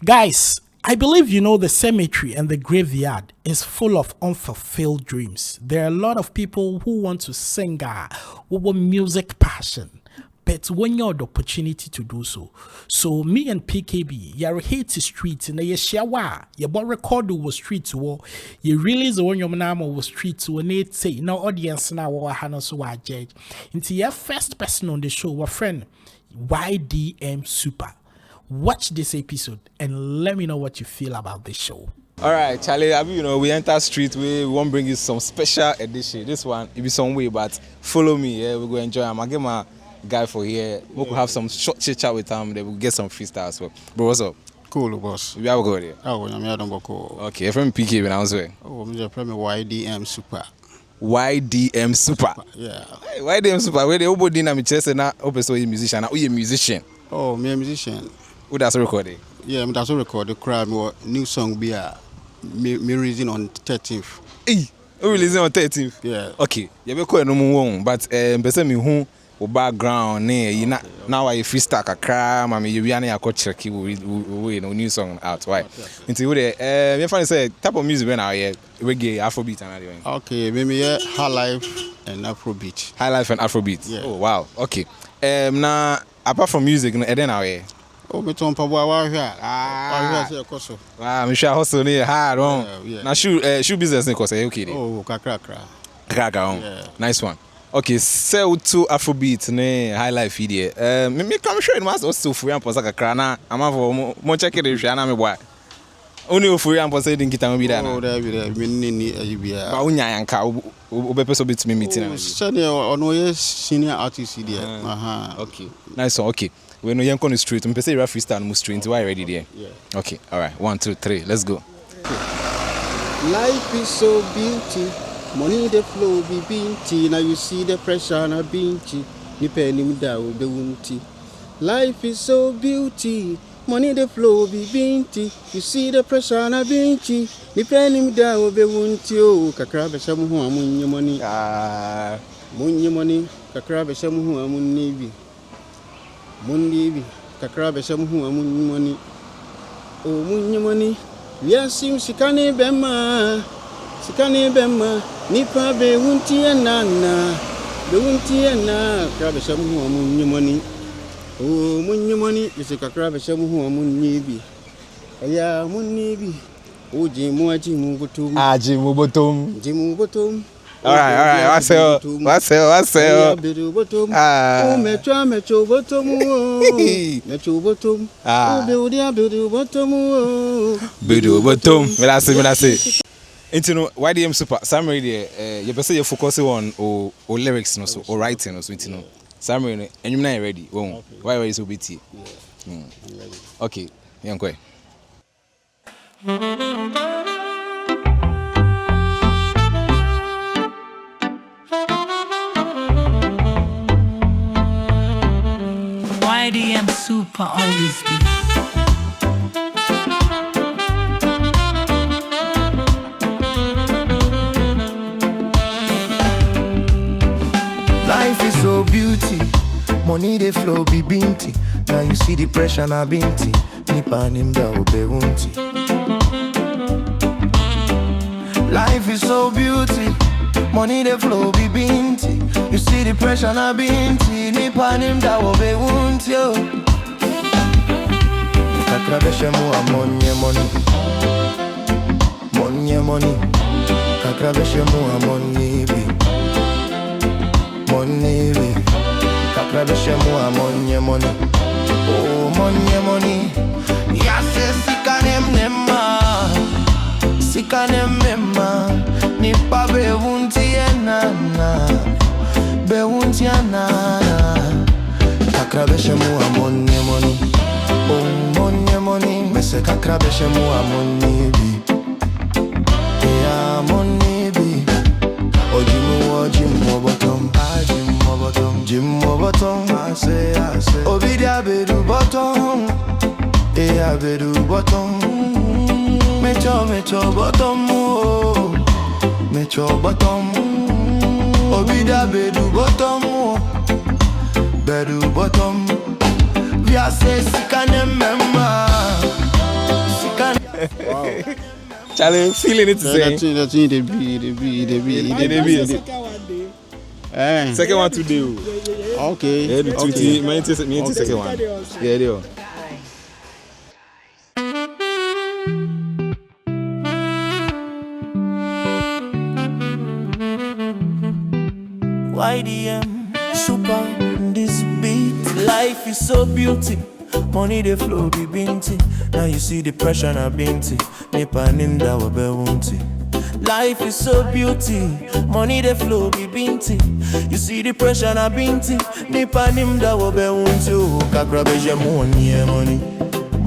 Guys, I believe you know the cemetery and the graveyard is full of unfulfilled dreams. There are a lot of people who want to sing with music passion, but when you have the opportunity to do so. So me and PKB, you hate the street and you share you bought record was street to you release the one your name was street to and it say no audience now or Hannah so I judge. Into your first person on the show, our friend YDM Supa. Watch this episode and let me know what you feel about this show. All right, Charlie, we enter street, we won't bring you some special edition. This one, it be some way, but follow me, yeah, we'll go enjoy. I'm going to get my guy for here. We could have some short chit chat with him, then we'll get some freestyle as well. Bro, what's up? Cool, boss. We have a go there. Oh, I'm here, don't go cool. Okay, from PK, when I was there. Oh, I'm just playing YDM Supa. YDM Supa. Yeah. Hey, YDM Supa, where the obo dinner me chest na open so you musician. Now you a musician. Oh, me a musician. Who does recording? Yeah, I'm also record the crowd. New song be me releasing on 13th. Hey, who releasing on 13th? Yeah. Okay, you be quite no more, but person me who background you now I freestyle kakra, mami you be ane akọ check we no new song out. Why? Until we there, me find say type of music when I hear reggae, Afrobeat and everything. Okay, maybe yeah, high life and Afrobeat. High life and Afrobeat. Yeah. Oh wow. Okay. Now apart from music, then I hear. Oh, me tompa boy here. Here say Wow, me sure hustle near hard on. Yeah. Now shoe business cause okay. Oh, kakra. On. Yeah. Nice one. Okay, sell to Afrobeat ne high life video. Me come show you must also free and posa kakra na ama for mo check it if na me boy. Only free and posa din kita mo bi da na. Oh, there be ni ayibia. Ba unya yanka obepe so bit me meeting na. Senior ono ye senior artist there. Okay. Nice one. Okay. We know you're on the street. I'm saying you're freestyle move straight. Why ready there? Yeah. Okay. All right. 1, 2, 3. Let's go. Life is so beauty. Money the flow be binty. Now you see the pressure na binty. Ni penny me da be wunty. Life is so beauty. Money the flow be binty. You see the pressure na binty. Ni penny me da be wunty. Oh, kakra be shamu ho amunye money. Munye money. Kakra be shamu ho amunye bi. Mundi kakra be shamu hu amunyi o munyi moni wiasim sikane bema nipa be hunti enana kakra be shamu hu amunyi moni o munyi moni yese kakra be shamu hu amunyi bi aya munni bi o jimu botum Jimu botum. All right. What's up? Bedu bottom. Oh, metro bottom. Metro bottom. Oh, bedu bottom. Bedu bottom. Me say. Into no YDM Supa. Summary there. You person you focus on or lyrics no so or writing no so into no. Summary and you not ready. Oh, why are you so busy? Okay. Young boy. YDM Supa always be. Life is so beauty. Money they flow be binty. Now you see the pressure na binty. Nipa nimda obe wunti. Life is so beauty. Money they flow be binty. You see the pressure na binty. Nipa nimda obe wunti yo. Kakrabeshe mu amonye money. Money. Kakrabeshe mu amonye bi. Money bi. Kakrabeshe mu amonye money. Oh money. Yase sikanem nema. Nipa be wunti enana. Kakrabeshe mu amonye money. Oh money. Mese kakrabeshe mu amonye bi. Yeah money bi. Ojimu bottom. Jimu bottom. I say. Obidia bedu bottom. Yeah bedu bottom. Metro bottom. Metro bottom. Obidia bedu bottom. Bedu bottom. Via say sikane member. Wow. Charlie, feeling it to say. That's in the B. Second one today. Okay. Yeah, the Okay. me second one. Yeah, they are. YDM, Supa, this beat. Life is so beauty. Money they flow be binty. Now you see the pressure na binty. Nipa ninda wabe wunti. Life is so beauty. Money they flow be binty. You see the pressure na binty. Nipa ninda wabe wunti. Kakra beje money money.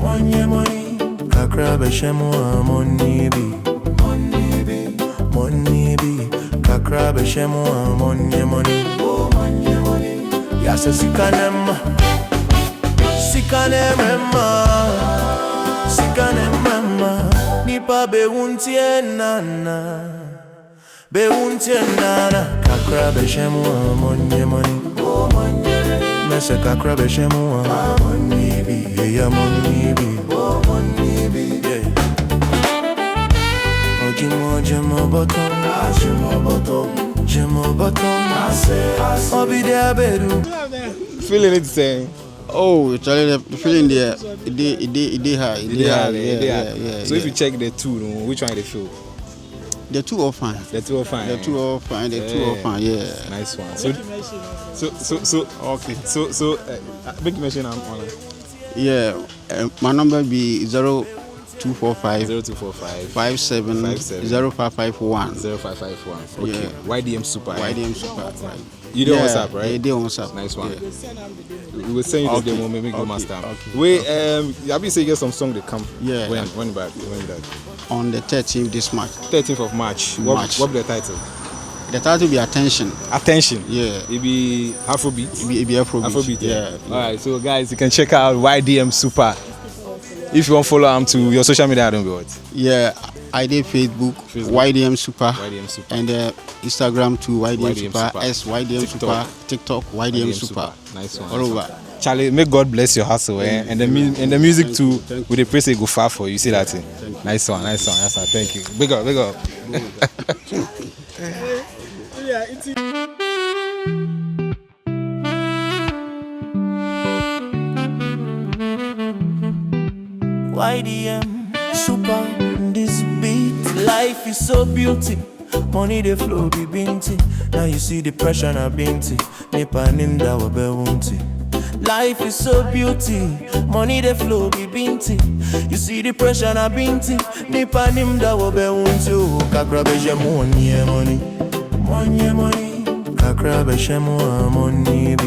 Money money. Kakra beje money be. Money be. Money be. Kakra beje money money. Oh money money. Yase sikanema. Sikane mama, nipa beuntie nana, kakra beshemu money money, oh money, mese kakra beshemu money bi, yeah money bi, oh money bi, yeah. Jemo bottom, obi de bedu. Feeling it saying. Oh, Charlie, the feeling there, it high. Yeah. So if you check the two, which one they feel? The two are fine. The two are fine. Yeah. Nice one. So okay. So big machine I'm on. Yeah, my number be 0245 57 0551. 0551. Okay. Yeah. YDM Supa. YDM Supa. Right. You do WhatsApp, right? Yeah, they on WhatsApp. Nice one. Yeah. We will send you the demo, maybe go master. Okay. Wait, have you say get some song they come? Yeah. When back? On the 13th this March. 13th of March. What be the title? The title be Attention. Attention. Yeah. It be Afrobeat. It be Afrobeat. Afrobeat. Yeah. Alright, so guys, you can check out YDM Supa. If you want to follow him to your social media, I don't know what. Yeah, I did Facebook. YDM Supa. YDM Supa. And Instagram to YDM Supa. Supa. YDM Supa. TikTok YDM Supa. Nice one. All over. Charlie, may God bless your hustle, eh? And the music too. With the praise, it go far for you. See that thing? Nice one. Yes, sir. Thank you. Big up. Yeah, it's YDM, Supa, this beat. Life is so beauty. Money they flow be binty. Now you see the pressure na binty. Nipa ninda wabe wunti. Life is so beauty. Money they flow be binty. You see the pressure na binty. Nipa ninda wabe wunti. Kakra beje money money. Money money. Kakra beje money bi.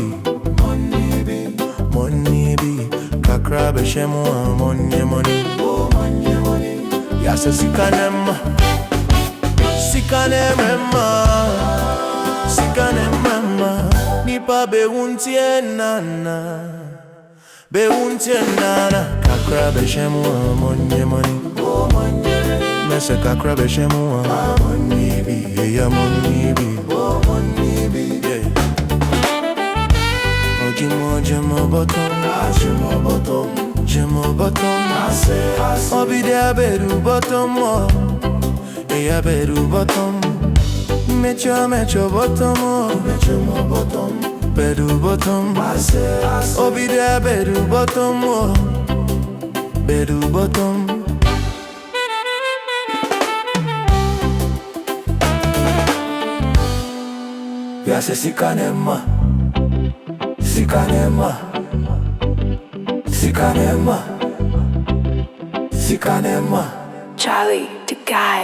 Money bi. Money bi. Kakra beje money money. Oh money money. Yase sikanema. Sikane mama, nipa beuntie nana, kakra beshemu money money, oh money, mese kakra beshemu money bi, yeah money bi, oh money bi, yeah. Jemo bottom, obi de bedu bottom yeah, bedu bottom. Mecho bottom. Bedu bottom. Obi de bedu bottom. Bedu bottom. Yase sikanema. Charlie, the guy.